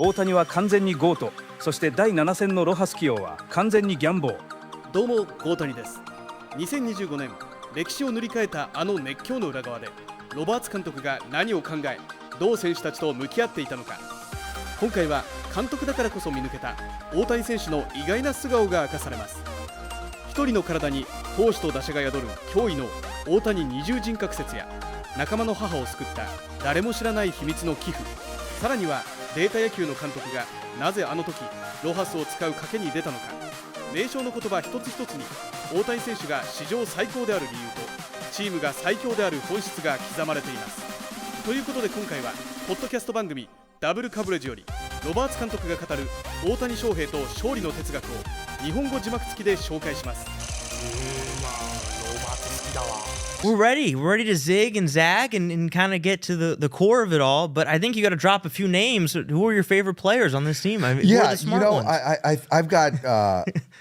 大谷は完全にGOAT、そして第7戦のロハス起用は完全にギャンボー。どうも大谷です。2025年歴史を塗り替えたあの熱狂の裏側でロバーツ監督が何を考え、どう選手たちと向き合っていたのか。今回は監督だからこそ見抜けた大谷選手の意外な素顔が明かされます。一人の体に投手と打者が宿る驚異の大谷二重人格説や、仲間の母を救った誰も知らない秘密の寄付、さらにはデータ野球の監督がなぜあの時ロハスを使う賭けに出たのか。名称の言葉一つ一つに大谷選手が史上最高である理由とチームが最強である本質が刻まれています。ということで今回はポッドキャスト番組ダブルカブレッジよりロバーツ監督が語る大谷翔平と勝利の哲学を日本語字幕付きで紹介します。We're ready. We're ready to zig and zag and kind of get to the core of it all. But I think you got to drop a few names. Who are your favorite players on this team? I mean, who are the smart ones? I've got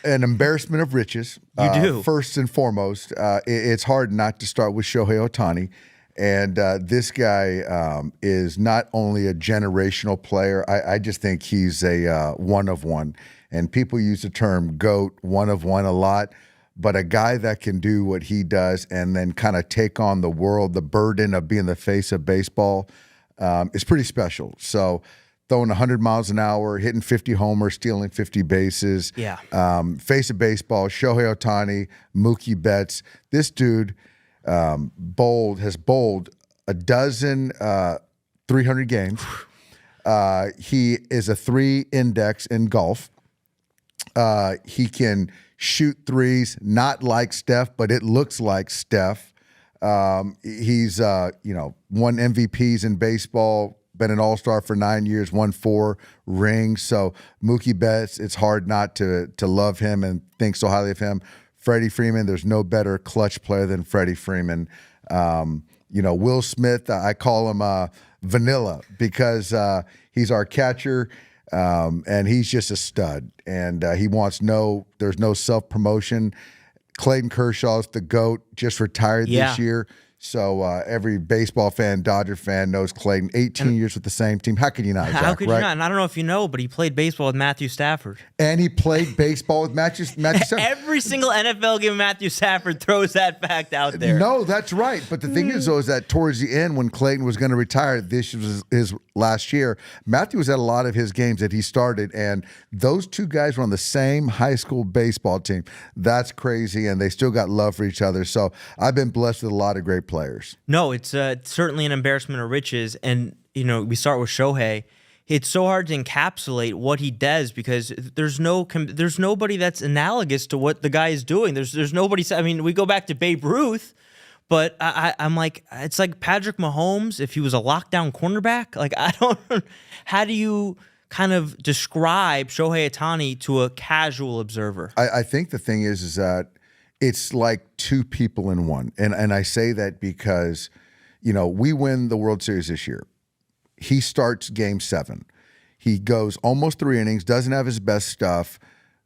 an embarrassment of riches. You do. First and foremost, it's hard not to start with Shohei Ohtani. And this guy is not only a generational player, I just think he's a one of one. And people use the term GOAT, one of one, a lot. But a guy that can do what he does and then kind of take on the world, the burden of being the face of baseball, is pretty special. So throwing 100 miles an hour, hitting 50 homers, stealing 50 bases. Yeah. Face of baseball, Shohei Ohtani, Mookie Betts. This dude has bowled a dozen 300 games. He is a 3 index in golf. He can shoot threes, not like Steph, but it looks like Steph. He's won MVPs in baseball, been an all-star for 9 years, won 4 rings. So Mookie Betts, it's hard not to love him and think so highly of him. Freddie Freeman, there's no better clutch player than Freddie Freeman. Will Smith, I call him Vanilla because he's our catcher. And he's just a stud, and there's no self-promotion. Clayton Kershaw's the GOAT, just retired this year. So every baseball fan, Dodger fan knows Clayton. 18 years with the same team. How could you not, Zach, How could you right? not? And I don't know if you know, but he played baseball with Matthew Stafford. And he played baseball with Matthew Stafford. Every single NFL game, Matthew Stafford throws that fact out there. No, that's right. But the thing is, though, is that towards the end, when Clayton was going to retire, this was his last year, Matthew was at a lot of his games that he started, and those two guys were on the same high school baseball team. That's crazy, and they still got love for each other. So I've been blessed with a lot of great players. No, it's certainly an embarrassment of riches. And, we start with Shohei. It's so hard to encapsulate what he does because there's nobody that's analogous to what the guy is doing. There's nobody. I mean, we go back to Babe Ruth, but I'm like, it's like Patrick Mahomes if he was a lockdown cornerback. Like, how do you kind of describe Shohei Ohtani to a casual observer? I think the thing is that it's like two people in one. And I say that because, we win the World Series this year. He starts game 7. He goes almost 3 innings, doesn't have his best stuff,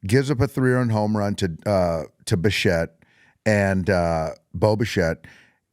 gives up a 3-run home run to Bichette and Bo Bichette.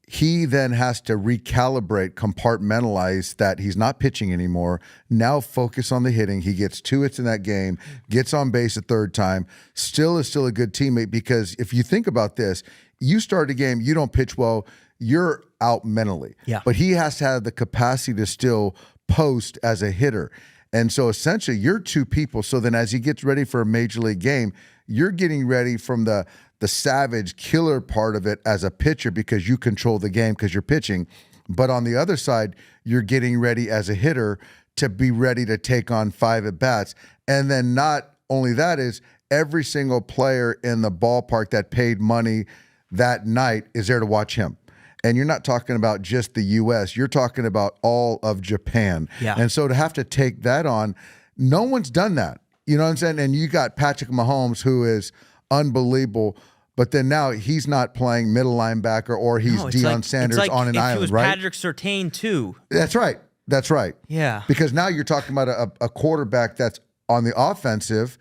He then has to recalibrate, compartmentalize that he's not pitching anymore. Now focus on the hitting. He gets 2 hits in that game, gets on base a 3rd time, still is a good teammate because if you think about this, you start a game, you don't pitch well, you're out mentally. Yeah. But he has to have the capacity to still post as a hitter. And so essentially you're 2 people. So then as he gets ready for a major league game, you're getting ready from the savage killer part of it as a pitcher because you control the game because you're pitching. But on the other side, you're getting ready as a hitter to be ready to take on 5 at-bats. And then not only that is every single player in the ballpark that paid money that night is there to watch him. And you're not talking about just the U.S. You're talking about all of Japan. Yeah. And so to have to take that on, no one's done that. You know what I'm saying? And you got Patrick Mahomes, who is unbelievable, but then now he's not playing middle linebacker or he's Deion Sanders on an island, he was right? Patrick Surtain too. That's right. That's right. Yeah. Because now you're talking about a quarterback that's on the offensive,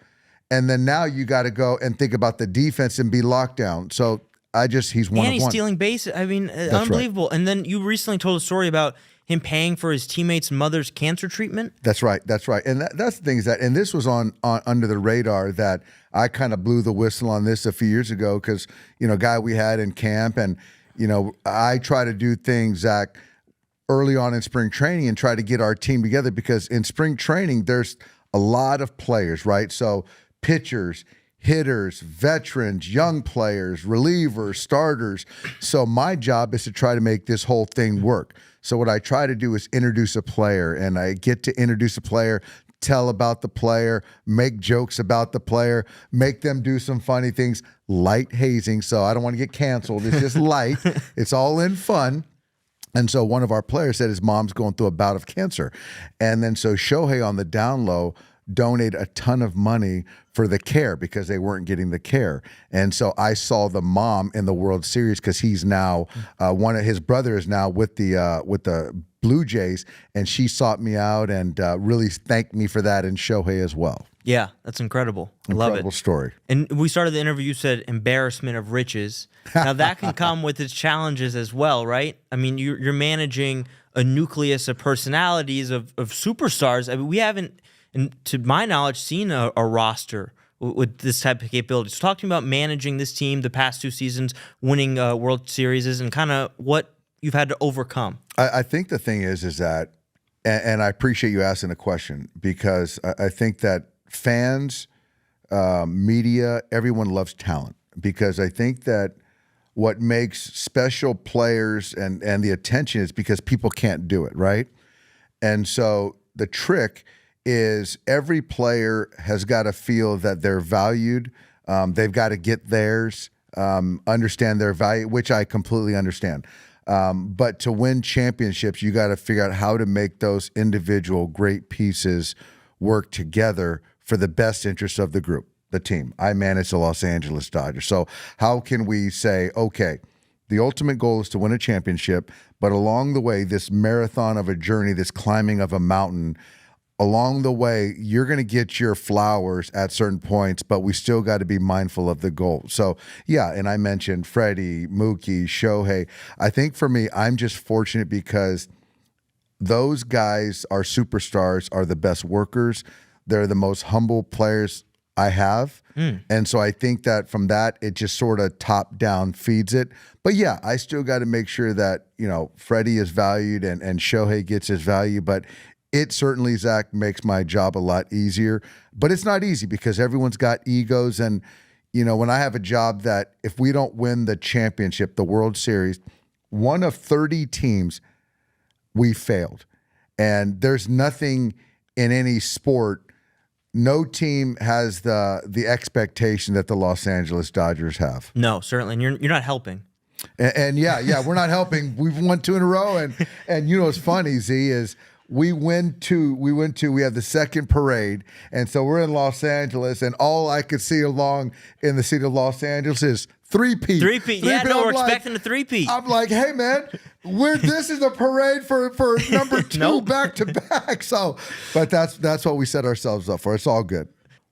and then now you got to go and think about the defense and be locked down. So he's one of one. And he's stealing bases. I mean, unbelievable. Right. And then you recently told a story about him paying for his teammates' mother's cancer treatment? That's right. That's right. And that's the thing is that, and this was on under the radar, that I kind of blew the whistle on this a few years ago because, guy we had in camp, and, I try to do things, Zach, early on in spring training and try to get our team together, because in spring training, there's a lot of players, right? So pitchers, hitters, veterans, young players, relievers, starters. So my job is to try to make this whole thing work. So what I try to do is introduce a player, and I get to introduce a player, tell about the player, make jokes about the player, make them do some funny things, light hazing. So I don't want to get canceled. It's just light. It's all in fun. And so one of our players said his mom's going through a bout of cancer. And then so Shohei on the down low donate a ton of money for the care because they weren't getting the care. And so I saw the mom in the World Series because he's now one of his brother is now with the Blue Jays, and she sought me out and really thanked me for that, and Shohei as well. Yeah, that's incredible. I love it. Incredible story. And we started the interview, you said embarrassment of riches. Now that can come with its challenges as well, right? I mean, you're managing a nucleus of personalities of superstars. I mean, we haven't, and to my knowledge, seen a roster with this type of capability. So talk to me about managing this team the past 2 seasons, winning World Series, and kind of what you've had to overcome. I think the thing is that, and I appreciate you asking the question, because I think that fans, media, everyone loves talent, because I think that what makes special players and the attention is because people can't do it, right? And so the trick is every player has got to feel that they're valued. They've got to get theirs, understand their value, which I completely understand. But to win championships, you got to figure out how to make those individual great pieces work together for the best interest of the group, the team. I manage the Los Angeles Dodgers. So how can we say, okay, the ultimate goal is to win a championship, but along the way, this marathon of a journey, this climbing of a mountain, along the way, you're going to get your flowers at certain points, but we still got to be mindful of the goal. So, yeah, and I mentioned Freddie, Mookie, Shohei. I think for me, I'm just fortunate because those guys are superstars, are the best workers. They're the most humble players I have. And so I think that from that, it just sort of top down feeds it. But yeah, I still got to make sure that, Freddie is valued and Shohei gets his value. But it certainly, Zach, makes my job a lot easier. But it's not easy because everyone's got egos. And, when I have a job that if we don't win the championship, the World Series, one of 30 teams, we failed. And there's nothing in any sport. No team has the expectation that the Los Angeles Dodgers have. No, certainly. And you're not helping. And yeah, we're not helping. We've won 2 in a row. And what's funny, Z, is we have the second parade. And so we're in Los Angeles, and all I could see along in the city of Los Angeles is three-peat. Three-peat. Yeah, no, we're expecting a three-peat. I'm like, hey, man, this is a parade for number 2 Nope. back to back. So, but that's what we set ourselves up for. It's all good.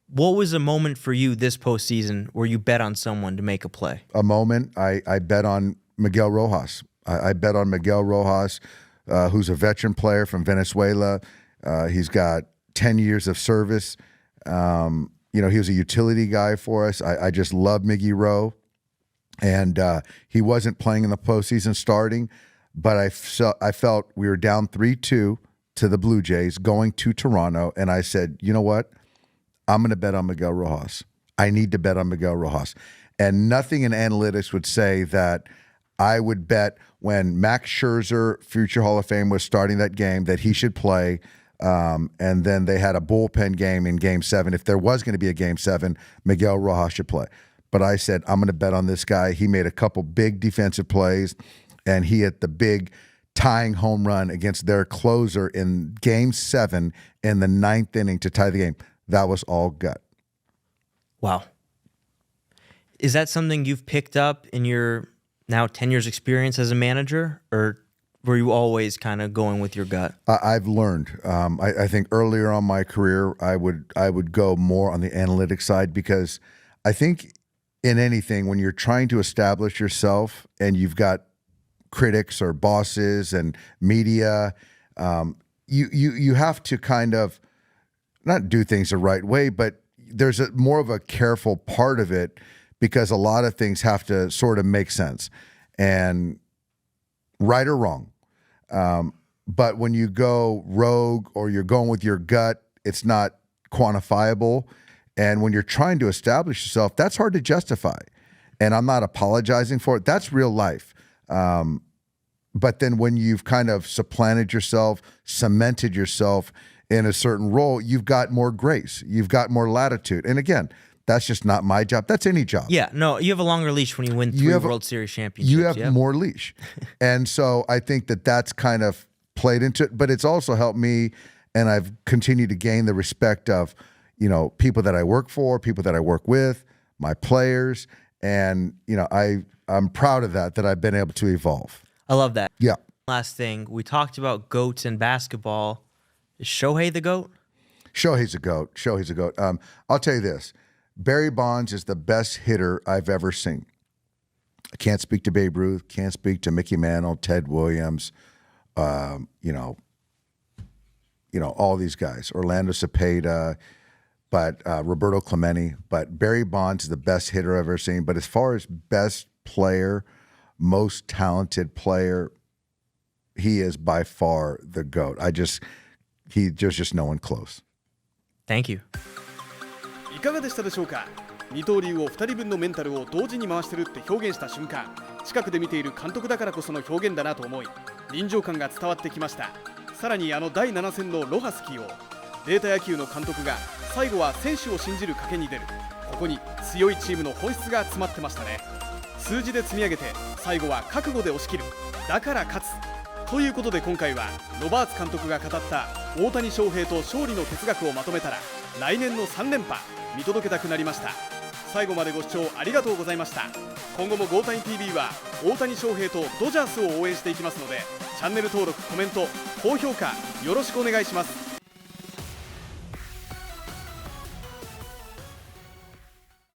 What was a moment for you this postseason where you bet on someone to make a play? A moment, I bet on Miguel Rojas. I bet on Miguel Rojas, who's a veteran player from Venezuela. He's got 10 years of service. He was a utility guy for us. I just love Miggy Rowe. And he wasn't playing in the postseason starting, but I felt we were down 3-2 to the Blue Jays going to Toronto. And I said, you know what? I'm going to bet on Miguel Rojas. I need to bet on Miguel Rojas. And nothing in analytics would say that I would bet when Max Scherzer, future Hall of Fame, was starting that game that he should play. And then they had a bullpen game in Game 7. If there was going to be a Game 7, Miguel Rojas should play. But I said, I'm going to bet on this guy. He made a couple big defensive plays, and he hit the big tying home run against their closer in Game 7 in the 9th inning to tie the game. That was all gut. Wow. Is that something you've picked up in your now 10 years experience as a manager, or were you always kind of going with your gut? I've learned. I think earlier on my career, I would go more on the analytics side, because I think in anything, when you're trying to establish yourself and you've got critics or bosses and media. You have to kind of not do things the right way, but there's more of a careful part of it because a lot of things have to sort of make sense, and right or wrong. But when you go rogue or you're going with your gut, it's not quantifiable. And when you're trying to establish yourself, that's hard to justify. And I'm not apologizing for it. That's real life. But then when you've kind of supplanted yourself, cemented yourself in a certain role, you've got more grace. You've got more latitude. And again, that's just not my job. That's any job. Yeah, no, you have a longer leash when you win 3 World Series championships. You have more leash. And so I think that that's kind of played into it. But it's also helped me, and I've continued to gain the respect of, you know, people that I work for, people that I work with, my players. And, you know, I'm proud of that I've been able to evolve. I love that. Yeah. Last thing, we talked about GOATs in basketball. Is Shohei the GOAT? Shohei's a GOAT. Shohei's a GOAT. I'll tell you this. Barry Bonds is the best hitter I've ever seen. I can't speak to Babe Ruth, can't speak to Mickey Mantle, Ted Williams, you know, all these guys, Orlando Cepeda, but Roberto Clemente. But Barry Bonds is the best hitter I've ever seen. But as far as best player, most talented player, he is by far the GOAT. There's just no one close. Thank you. いかがでしたでしょうか。二刀流を2人分のメンタルを同時に回してるって表現した瞬間、近くで見ている監督だからこその表現だなと思い、臨場感が伝わってきました。さらに第7戦のロハス起用、データ野球の監督が最後は選手を信じる賭けに出る、ここに強いチームの本質が詰まってましたね。数字で積み上げて最後は覚悟で押し切る、だから勝つということで、今回はロバーツ監督が語った大谷翔平と勝利の哲学をまとめたら、来年の3連覇見届けたくなりました。最後までご視聴ありがとうございました。今後もゴータニ TV は大谷翔平とドジャースを応援していきますので、チャンネル登録、コメント、高評価よろしくお願いします。